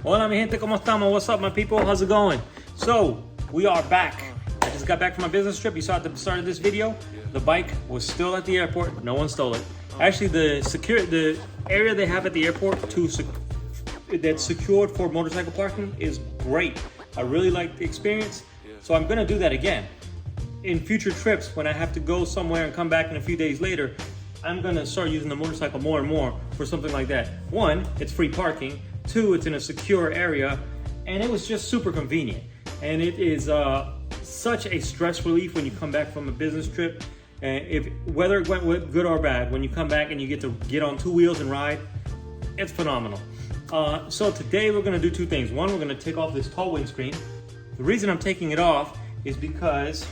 Hola mi gente, ¿cómo estamos? What's up my people? How's it going? So, we are back. I just got back from my business trip. You saw at the start of this video, the bike was still at the airport. No one stole it. Actually, the area they have at the airport that's secured for motorcycle parking is great. I really like the experience, so I'm gonna do that again. In future trips, when I have to go somewhere and come back in a few days later, I'm gonna start using the motorcycle more and more for something like that. One, it's free parking. Two, it's in a secure area, and it was just super convenient. And it is such a stress relief when you come back from a business trip. And whether it went good or bad, when you come back and you get to get on two wheels and ride, it's phenomenal. So today we're gonna do two things. One, we're gonna take off this tall windscreen. The reason I'm taking it off is because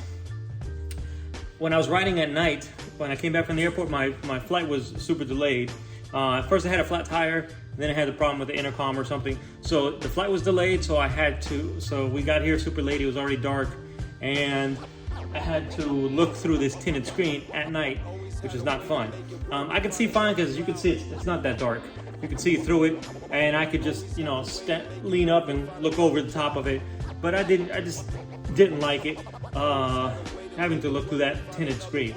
when I was riding at night, when I came back from the airport, my flight was super delayed. First I had a flat tire, then I had the problem with the intercom or something. So the flight was delayed, so we got here super late, it was already dark, and I had to look through this tinted screen at night, which is not fun. I could see fine because you can see it's not that dark. You can see through it, and I could just, lean up and look over the top of it. But I just didn't like it, having to look through that tinted screen.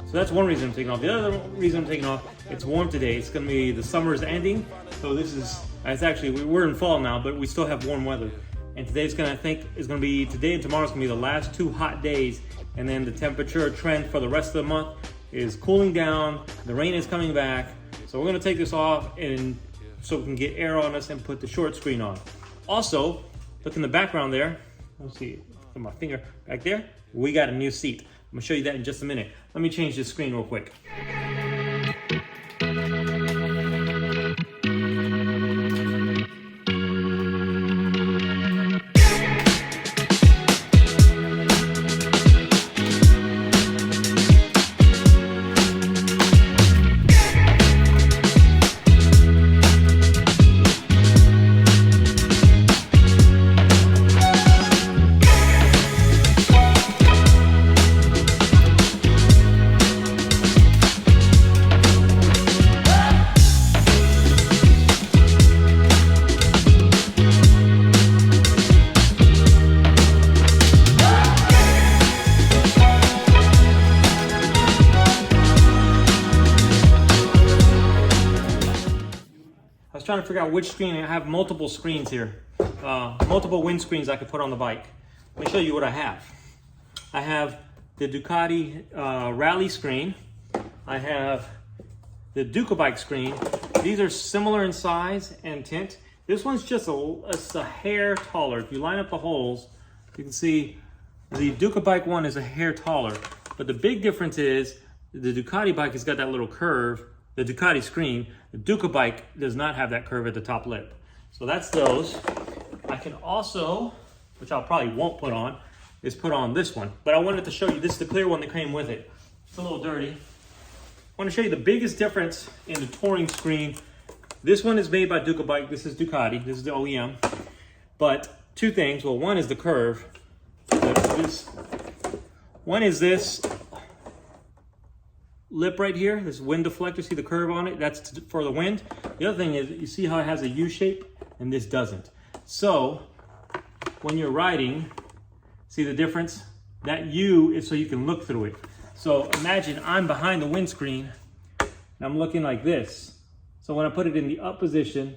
So that's one reason I'm taking off. The other reason I'm taking off, it's warm today. It's gonna be, the summer is ending. So we're in fall now, but we still have warm weather. And today and tomorrow's gonna be the last two hot days. And then the temperature trend for the rest of the month is cooling down. The rain is coming back. So we're gonna take this off so we can get air on us and put the short screen on. Also, look in the background there. Let's see, put my finger back there. We got a new seat. I'm gonna show you that in just a minute. Let me change this screen real quick. I was trying to figure out which screen. I have multiple screens here, multiple windscreens I could put on the bike. Let me show you what I have. I have the Ducati Rally screen. I have the Ducati screen. These are similar in size and tint. This one's just a hair taller. If you line up the holes, you can see the Ducati one is a hair taller. But the big difference is the Ducati bike has got that little curve. The Ducati screen, the Ducati bike does not have that curve at the top lip. So that's those. I can also, which I probably won't put on, is put on this one. But I wanted to show you, this is the clear one that came with it. It's a little dirty. I want to show you the biggest difference in the touring screen. This one is made by Ducati. This is Ducati, this is the OEM. But two things, well, one is the curve. One is this lip right here, this wind deflector, see the curve on it? That's for the wind. The other thing is, you see how it has a U shape and this doesn't. So when you're riding, see the difference? That U is so you can look through it. So imagine I'm behind the windscreen and I'm looking like this. So when I put it in the up position,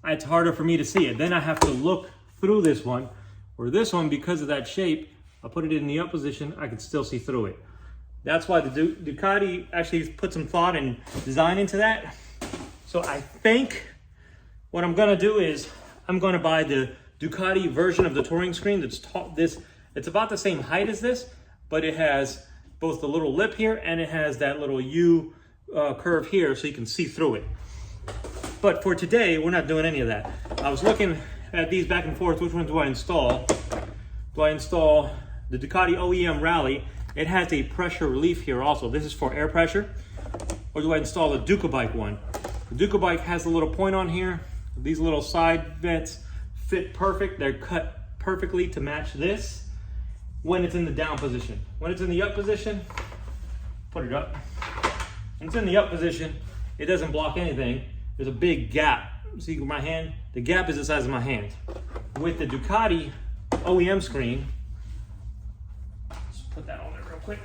it's harder for me to see it. Then I have to look through this one, or this one, because of that shape, I put it in the up position, I can still see through it. That's why the Ducati actually put some thought and design into that. So I think what I'm gonna do is I'm gonna buy the Ducati version of the touring screen that's it's about the same height as this, but it has both the little lip here and it has that little U curve here so you can see through it. But for today, we're not doing any of that. I was looking at these back and forth, which one do I install? Do I install the Ducati OEM Rally? It has a pressure relief here also. This is for air pressure. Or do I install the Ducati one? The Ducati has a little point on here. These little side vents fit perfect. They're cut perfectly to match this when it's in the down position. When it's in the up position, put it up. When it's in the up position, it doesn't block anything. There's a big gap. See my hand? The gap is the size of my hand. With the Ducati OEM screen, let's put that on there real quick.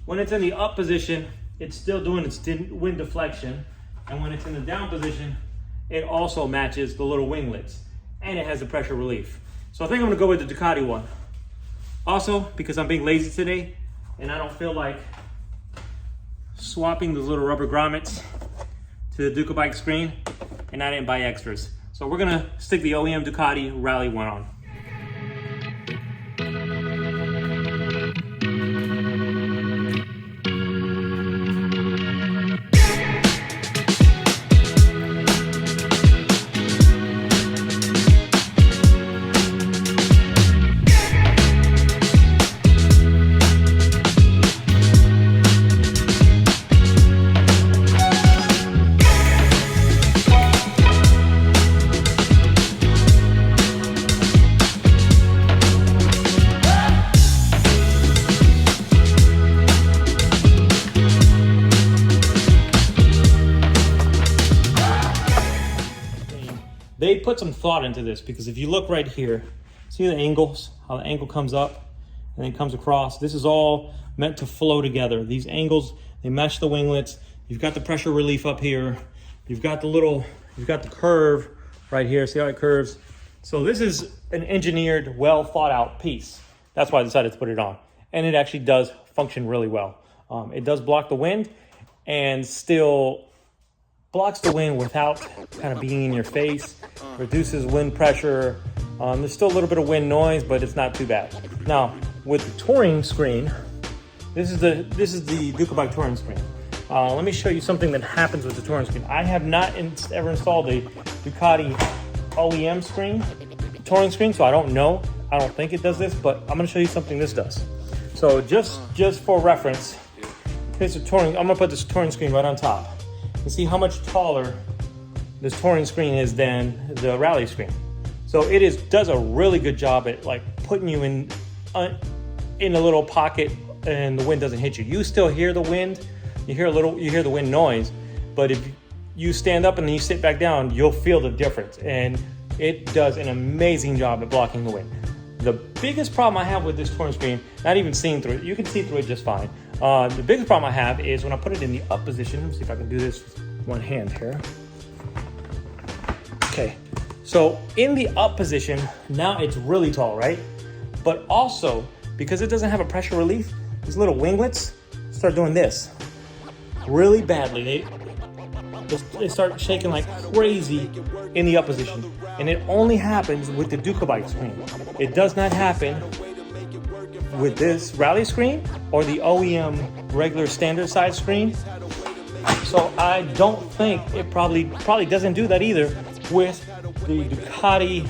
When it's in the up position, it's still doing its wind deflection. And when it's in the down position, it also matches the little winglets. And it has the pressure relief. So I think I'm gonna go with the Ducati one. Also, because I'm being lazy today, and I don't feel like swapping those little rubber grommets to the Ducati screen, and I didn't buy extras. So we're gonna stick the OEM Ducati Rally one on. They put some thought into this, because if you look right here, see the angles, how the angle comes up and then comes across. This is all meant to flow together. These angles, they mesh the winglets. You've got the pressure relief up here. You've got the curve right here. See how it curves? So this is an engineered, well thought out piece. That's why I decided to put it on. And it actually does function really well. It does block the wind and still blocks the wind without kind of being in your face, reduces wind pressure. There's still a little bit of wind noise, but it's not too bad. Now, with the touring screen, this is the Ducati touring screen. Let me show you something that happens with the touring screen. I have not ever installed a Ducati OEM screen, touring screen, so I don't know. I don't think it does this, but I'm gonna show you something this does. So just for reference, here's the touring. I'm gonna put this touring screen right on top. You see how much taller this touring screen is than the rally screen. So it does a really good job at like putting you in a little pocket and the wind doesn't hit you. You still hear the wind, you hear the wind noise, but if you stand up and then you sit back down, you'll feel the difference. And it does an amazing job at blocking the wind. The biggest problem I have with this touring screen, not even seeing through it, you can see through it just fine. The biggest problem I have is when I put it in the up position. Let me see if I can do this with one hand here. Okay, so in the up position, now it's really tall, right? But also, because it doesn't have a pressure relief, these little winglets start doing this really badly. They start shaking like crazy in the up position. And it only happens with the Ducati screen. It does not happen with this rally screen or the OEM regular standard size screen. So I don't think it probably doesn't do that either with the Ducati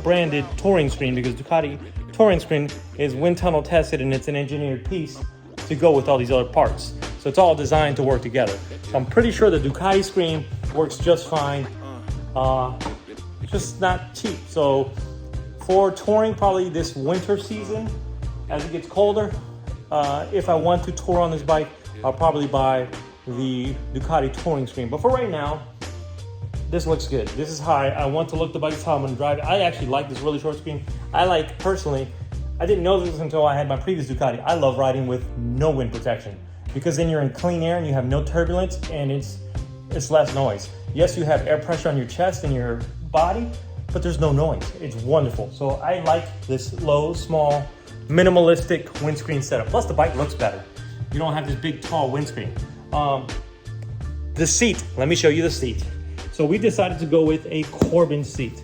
branded touring screen, because Ducati touring screen is wind tunnel tested and it's an engineered piece to go with all these other parts. So it's all designed to work together. So I'm pretty sure the Ducati screen works just fine. Just not cheap. So for touring probably this winter season, as it gets colder, if I want to tour on this bike, I'll probably buy the Ducati touring screen. But for right now, this looks good. This is how I want to look the bike. This is how I'm gonna drive it. I actually like this really short screen. Personally, I didn't know this until I had my previous Ducati. I love riding with no wind protection, because then you're in clean air and you have no turbulence and it's less noise. Yes, you have air pressure on your chest and your body, but there's no noise. It's wonderful. So I like this low, small, minimalistic windscreen setup. Plus the bike looks better. You don't have this big, tall windscreen. The seat, let me show you the seat. So we decided to go with a Corbin seat.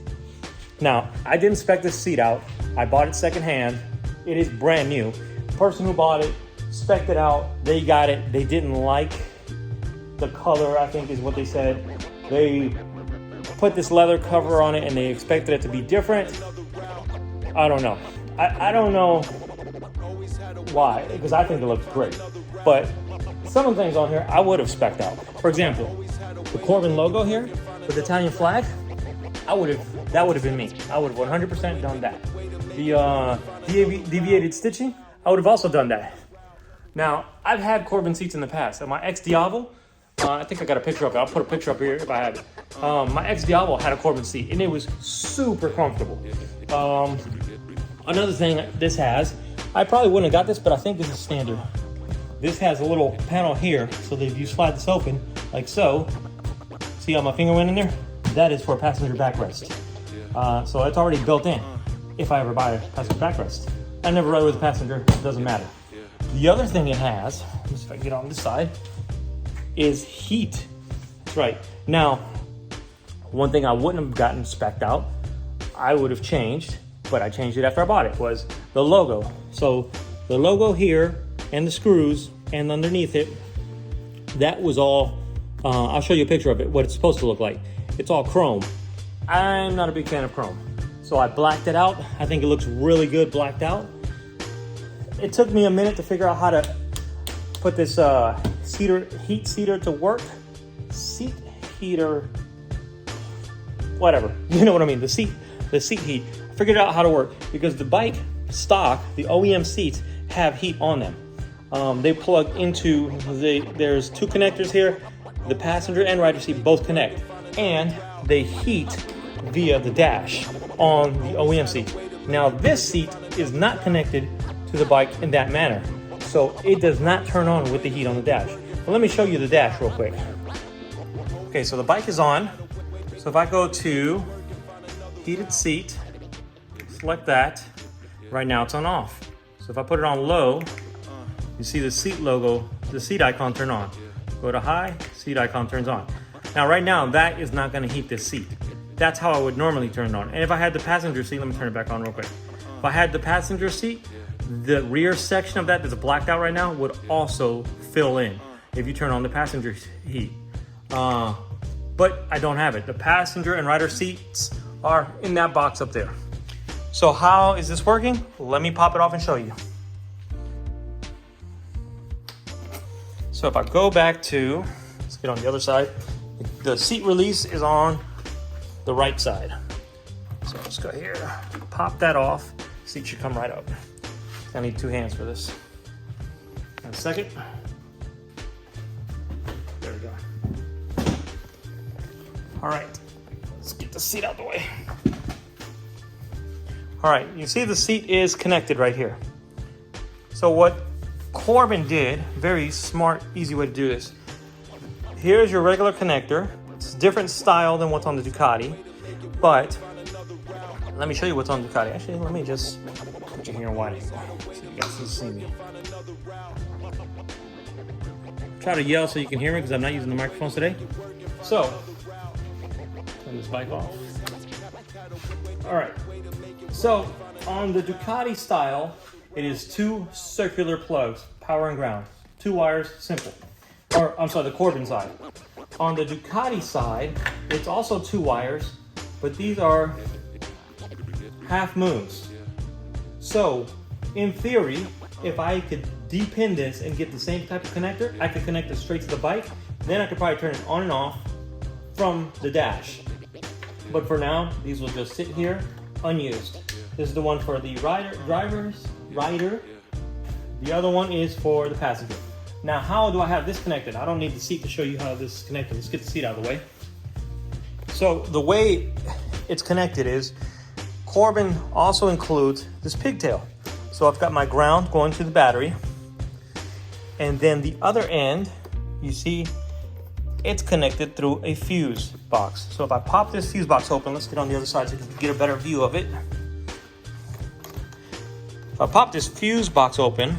Now, I didn't spec this seat out. I bought it secondhand. It is brand new. The person who bought it spec'd it out. They got it. They didn't like the color, I think is what they said. They put this leather cover on it and they expected it to be different. I don't know. I don't know why, because I think it looks great. But some of the things on here I would have spec'd out. For example, the Corbin logo here with the Italian flag, that would have been me. I would have 100% done that. The deviated stitching, I would have also done that. Now, I've had Corbin seats in the past. And my ex-Diavo, I think I got a picture of it. I'll put a picture up here if I have it. My ex-Diavo had a Corbin seat, and it was super comfortable. Another thing this has, I probably wouldn't have got this, but I think this is standard. This has a little panel here, so that if you slide this open, like so, see how my finger went in there? That is for a passenger backrest. So it's already built in if I ever buy a passenger backrest. I never ride with a passenger, it doesn't matter. The other thing it has, let me see if I can get on this side, is heat. That's right. Now, one thing I wouldn't have gotten spec'd out, I would have changed, but I changed it after I bought it, was the logo. So the logo here and the screws and underneath it, that was all, I'll show you a picture of it, what it's supposed to look like. It's all chrome. I'm not a big fan of chrome. So I blacked it out. I think it looks really good blacked out. It took me a minute to figure out how to put this heat seater to work. Seat heater, whatever. You know what I mean, the seat heat. I figured out how to work because the bike stock, the OEM seats have heat on them. They plug into, there's two connectors here. The passenger and rider seat both connect. And they heat via the dash on the OEM seat. Now this seat is not connected to the bike in that manner. So it does not turn on with the heat on the dash. But let me show you the dash real quick. Okay, so the bike is on. So if I go to heated seat, select that. Right now it's on off. So if I put it on low, you see the seat logo, the seat icon turn on. Go to high, seat icon turns on. Now right now that is not gonna heat this seat. That's how I would normally turn it on. And if I had the passenger seat, let me turn it back on real quick. If I had the passenger seat, the rear section of that that's blacked out right now would also fill in if you turn on the passenger heat. But I don't have it. The passenger and rider seats are in that box up there. So how is this working? Let me pop it off and show you. So if I go back to, let's get on the other side. The seat release is on the right side. So let's go here, pop that off. Seat should come right up. I need two hands for this. In a second. There we go. All right, let's get the seat out the way. All right, you see the seat is connected right here. So what Corbin did, very smart, easy way to do this. Here's your regular connector. It's a different style than what's on the Ducati, but let me show you what's on the Ducati. Actually, let me just put you here in wide so you guys can see me. Try to yell so you can hear me because I'm not using the microphones today. So, turn this bike off. All right. So, on the Ducati style, it is two circular plugs, power and ground. 2 wires, simple. Or, I'm sorry, the Corbin side. On the Ducati side, it's also 2 wires, but these are half moons. So, in theory, if I could depin this and get the same type of connector, I could connect it straight to the bike. Then I could probably turn it on and off from the dash. But for now, these will just sit here unused. This is the one for the rider. The other one is for the passenger. Now, how do I have this connected? I don't need the seat to show you how this is connected. Let's get the seat out of the way. So the way it's connected is Corbin also includes this pigtail. So I've got my ground going to the battery. And then the other end, you see, it's connected through a fuse box. So if I pop this fuse box open, let's get on the other side so you can get a better view of it. If I pop this fuse box open,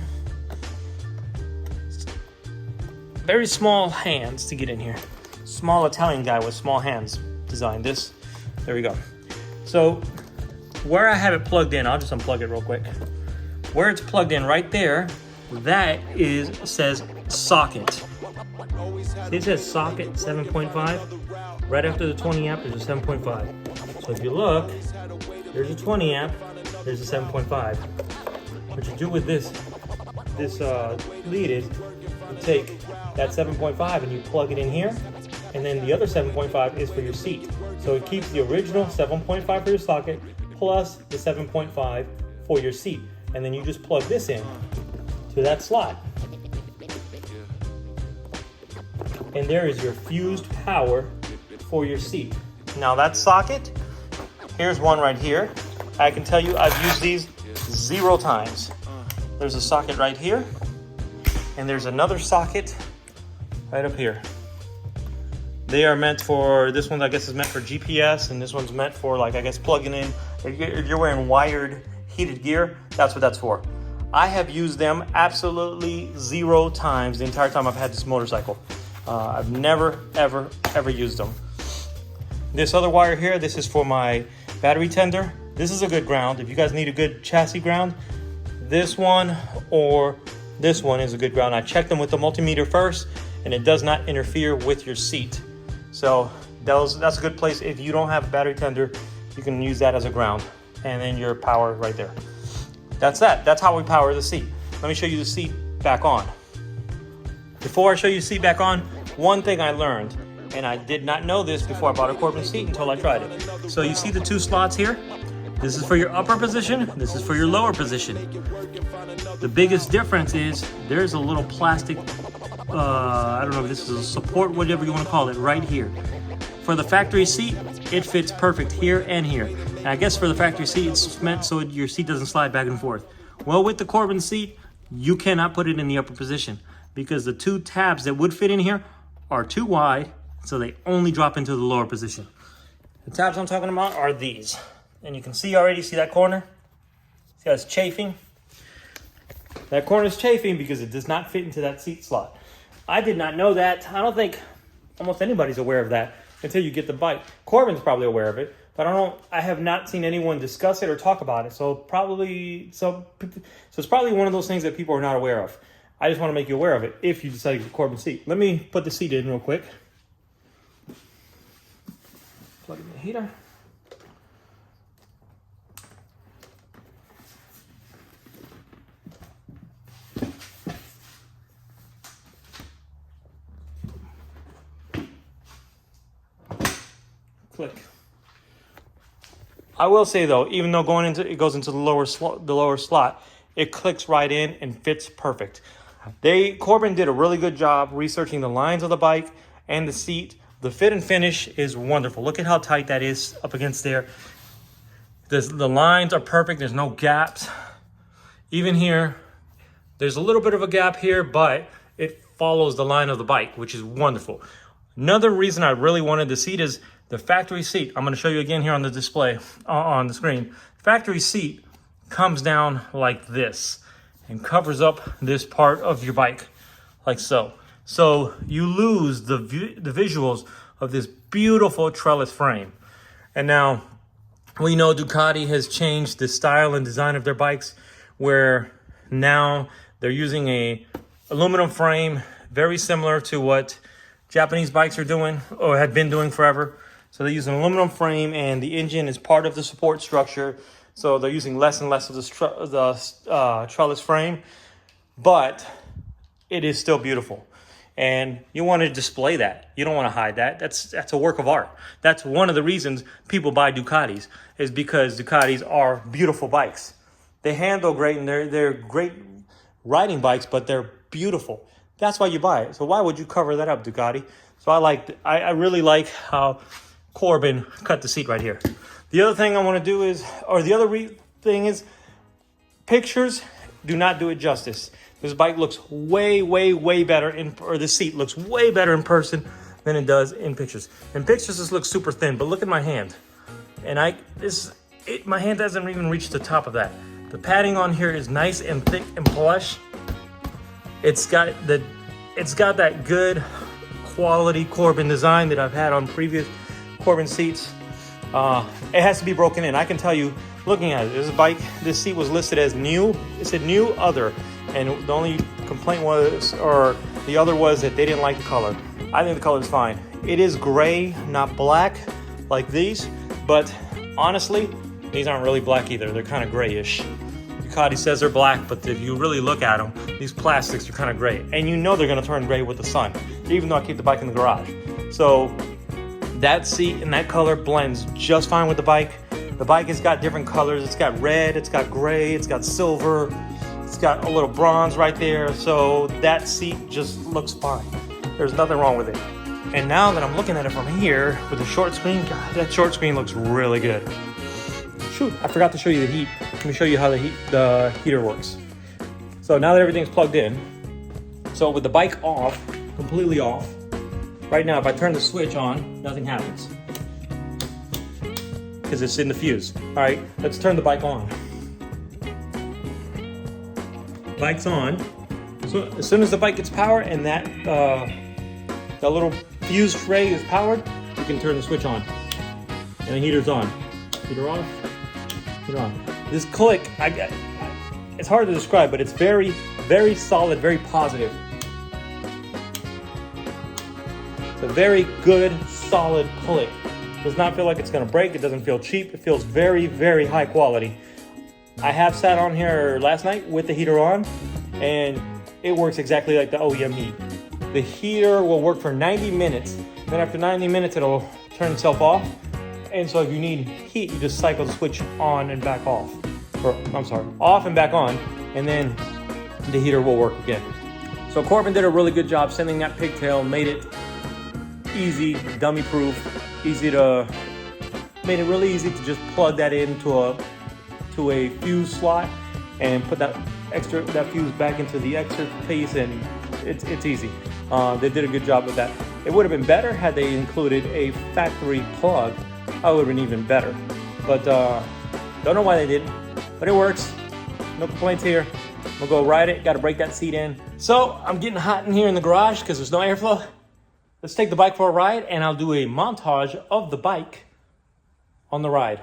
very small hands to get in here. Small Italian guy with small hands designed this. There we go. So where I have it plugged in, I'll just unplug it real quick. Where it's plugged in right there, that says socket. See, it says socket 7.5. Right after the 20 amp, there's a 7.5. So if you look, there's a 20 amp, there's a 7.5. What you do with this lead is you take that 7.5 and you plug it in here, and then the other 7.5 is for your seat. So it keeps the original 7.5 for your socket plus the 7.5 for your seat. And then you just plug this in to that slot. and there is your fused power for your seat. Now that socket, here's one right here. I can tell you I've used these 0 times. There's a socket right here, and there's another socket right up here. They are meant for, this one I guess is meant for GPS, and this one's meant for, like, I guess plugging in. If you're wearing wired heated gear, that's what that's for. I have used them absolutely 0 times the entire time I've had this motorcycle. I've never, ever, ever used them. This other wire here, this is for my battery tender. This is a good ground. If you guys need a good chassis ground, this one or this one is a good ground. I checked them with the multimeter first, and it does not interfere with your seat. So that's a good place. If you don't have a battery tender, you can use that as a ground, and then your power right there. That's that. That's how we power the seat. Let me show you the seat back on. Before I show you the seat back on, one thing I learned, and I did not know this before I bought a Corbin seat until I tried it. So you see the 2 slots here? This is for your upper position. This is for your lower position. The biggest difference is there's a little plastic, I don't know if this is a support, whatever you want to call it, right here. For the factory seat, it fits perfect here and here. And I guess for the factory seat, it's meant so your seat doesn't slide back and forth. Well, with the Corbin seat, you cannot put it in the upper position because the 2 tabs that would fit in here are too wide, so they only drop into the lower position. The tabs I'm talking about are these. And you can see already, see that corner? See how it's chafing? That corner is chafing because it does not fit into that seat slot. I did not know that. I don't think almost anybody's aware of that until you get the bike. Corbin's probably aware of it, but I have not seen anyone discuss it or talk about it. So it's probably one of those things that people are not aware of. I just want to make you aware of it if you decide to get a Corbin seat. Let me put the seat in real quick. Plug in the heater. Click. I will say though, even though it goes into the lower slot, it clicks right in and fits perfect. Corbin did a really good job researching the lines of the bike and the seat. The fit and finish is wonderful. Look at how tight that is up against there. The lines are perfect. There's no gaps. Even here, there's a little bit of a gap here, but it follows the line of the bike, which is wonderful. Another reason I really wanted the seat is the factory seat. I'm going to show you again here on the display, on the screen. Factory seat comes down like this and covers up this part of your bike, like so. So you lose the visuals of this beautiful trellis frame. And now we know Ducati has changed the style and design of their bikes, where now they're using a aluminum frame, very similar to what Japanese bikes are doing or had been doing forever. So they use an aluminum frame, and the engine is part of the support structure. So they're using less and less of the trellis frame, but it is still beautiful. And you want to display that. You don't want to hide that. That's a work of art. That's one of the reasons people buy Ducatis, is because Ducatis are beautiful bikes. They handle great, and they're great riding bikes, but they're beautiful. That's why you buy it. So why would you cover that up, Ducati? So I really like how Corbin cut the seat right here. The other thing I want to do is, or the other thing is, pictures do not do it justice. This bike looks way, way, way better or the seat looks way better in person than it does in pictures. In pictures, this looks super thin, but look at my hand. And my hand hasn't even reached the top of that. The padding on here is nice and thick and plush. It's got that good quality Corbin design that I've had on previous Corbin seats. It has to be broken in. I can tell you, looking at it, this seat was listed as new. It said new other, and the only complaint was, or the other was, that they didn't like the color. I think the color is fine. It is gray, not black like these, but honestly, these aren't really black either. They're kind of grayish. Ducati says they're black, but if you really look at them, these plastics are kind of gray, and you know they're going to turn gray with the sun, even though I keep the bike in the garage. So that seat and that color blends just fine with the bike. The bike has got different colors. It's got red, it's got gray, it's got silver, it's got a little bronze right there. So that seat just looks fine. There's nothing wrong with it. And now that I'm looking at it from here with the short screen, God, that short screen looks really good. Shoot, I forgot to show you the heat. Let me show you how the heater works. So now that everything's plugged in, so with the bike off, completely off, right now if I turn the switch on, nothing happens. Because it's in the fuse. All right, let's turn the bike on. Bike's on. So as soon as the bike gets power and that little fuse tray is powered, you can turn the switch on. And the heater's on. Heater off, heater on. This click, it's hard to describe, but it's very, very solid, very positive. It's a very good, solid click. Does not feel like it's gonna break. It doesn't feel cheap. It feels very, very high quality. I have sat on here last night with the heater on, and it works exactly like the OEM heat. The heater will work for 90 minutes. Then after 90 minutes, it'll turn itself off. And so if you need heat, you just cycle the switch on and back off. Or, I'm sorry, off and back on, and then the heater will work again. So Corbin did a really good job sending that pigtail, made it easy, dummy proof, made it really easy to just plug that into a fuse slot and put that fuse back into the extra piece, and it's easy. They did a good job with that. It would have been better had they included a factory plug. That would have been even better. But don't know why they didn't, but it works. No complaints here. I'm gonna go ride it, gotta break that seat in. So I'm getting hot in here in the garage because there's no airflow. Let's take the bike for a ride, and I'll do a montage of the bike on the ride.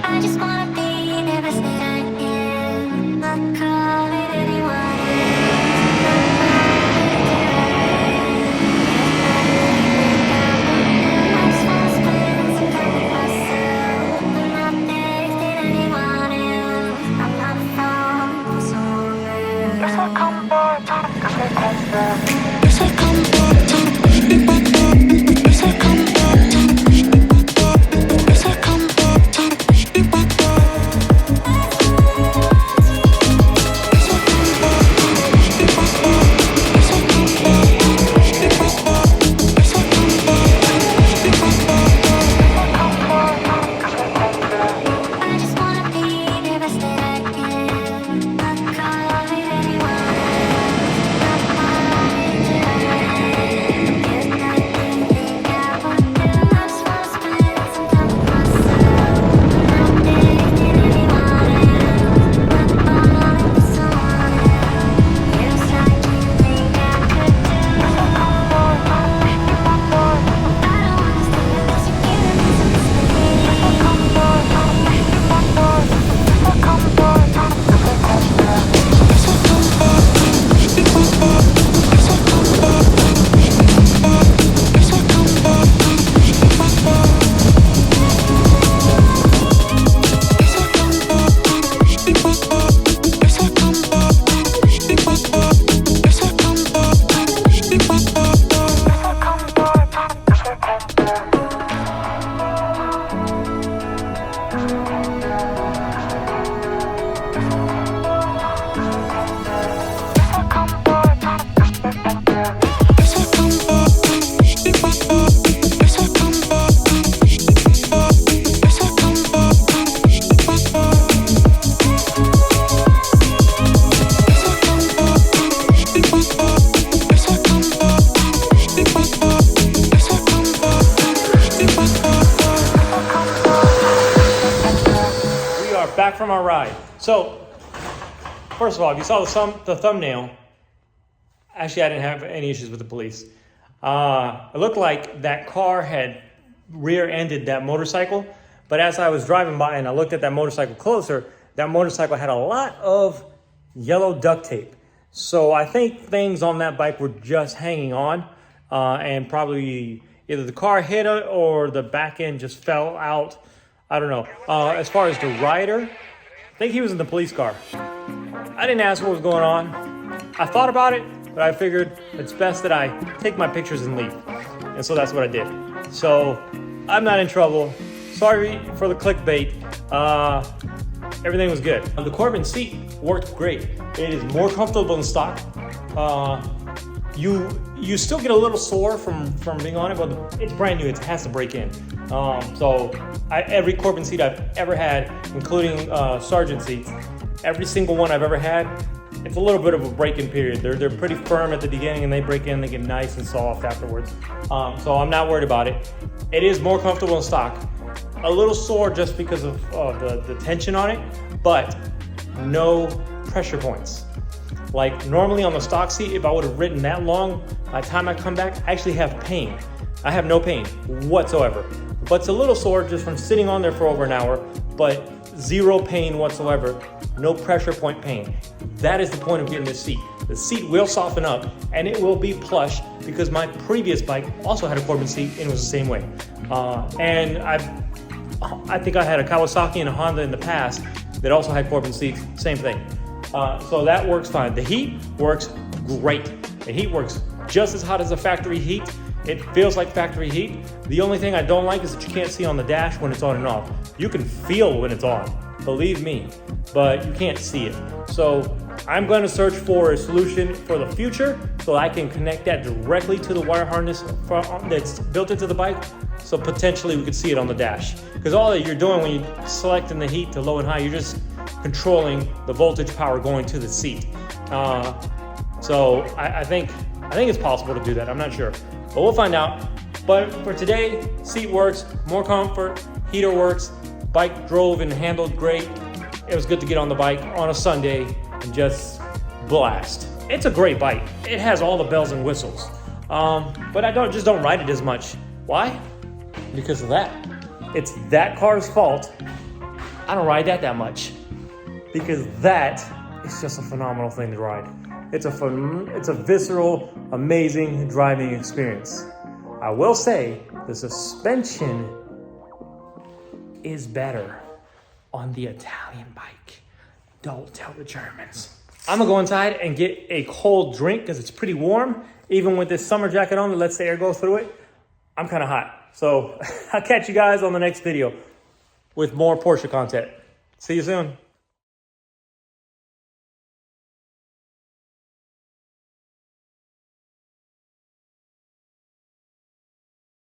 I just wanna be the best that I am. Not call it anyone back from our ride. So, first of all, if you saw the thumbnail, actually I didn't have any issues with the police. It looked like that car had rear-ended that motorcycle, but as I was driving by and I looked at that motorcycle closer, that motorcycle had a lot of yellow duct tape. So I think things on that bike were just hanging on, and probably either the car hit it or the back end just fell out. I don't know. As far as the rider, I think he was in the police car. I didn't ask what was going on. I thought about it, but I figured it's best that I take my pictures and leave. And so that's what I did. So I'm not in trouble. Sorry for the clickbait. Everything was good. The Corbin seat worked great. It is more comfortable than stock. You still get a little sore from being on it, but it's brand new. It has to break in. So every Corbin seat I've ever had, including Sargent seats, every single one I've ever had, it's a little bit of a break-in period. They're pretty firm at the beginning, and they break in. They get nice and soft afterwards. So I'm not worried about it. It is more comfortable in stock. A little sore just because of the tension on it, but no pressure points. Like normally on the stock seat, if I would have ridden that long, by the time I come back, I actually have pain. I have no pain whatsoever. But it's a little sore just from sitting on there for over an hour, but zero pain whatsoever, no pressure point pain. That is the point of getting this seat. The seat will soften up and it will be plush because my previous bike also had a Corbin seat and it was the same way. And I think I had a Kawasaki and a Honda in the past that also had Corbin seats, same thing. So that works fine. The heat works great. The heat works just as hot as the factory heat. It feels like factory heat. The only thing I don't like is that you can't see on the dash when it's on and off. You can feel when it's on, believe me, but you can't see it. So I'm going to search for a solution for the future so I can connect that directly to the wire harness that's built into the bike. So potentially we could see it on the dash. Because all that you're doing when you're selecting the heat to low and high, you're just controlling the voltage power going to the seat. So I think it's possible to do that. I'm not sure, but we'll find out. But for today, seat works, more comfort, heater works, bike drove and handled great. It was good to get on the bike on a Sunday and just blast. It's a great bike. It has all the bells and whistles. But I just don't ride it as much. Why? Because of that. It's that car's fault. I don't ride that much. Because that is just a phenomenal thing to ride. It's a visceral, amazing driving experience. I will say the suspension is better on the Italian bike. Don't tell the Germans. I'm gonna go inside and get a cold drink because it's pretty warm. Even with this summer jacket on that lets the air go through it, I'm kind of hot. So I'll catch you guys on the next video with more Porsche content. See you soon.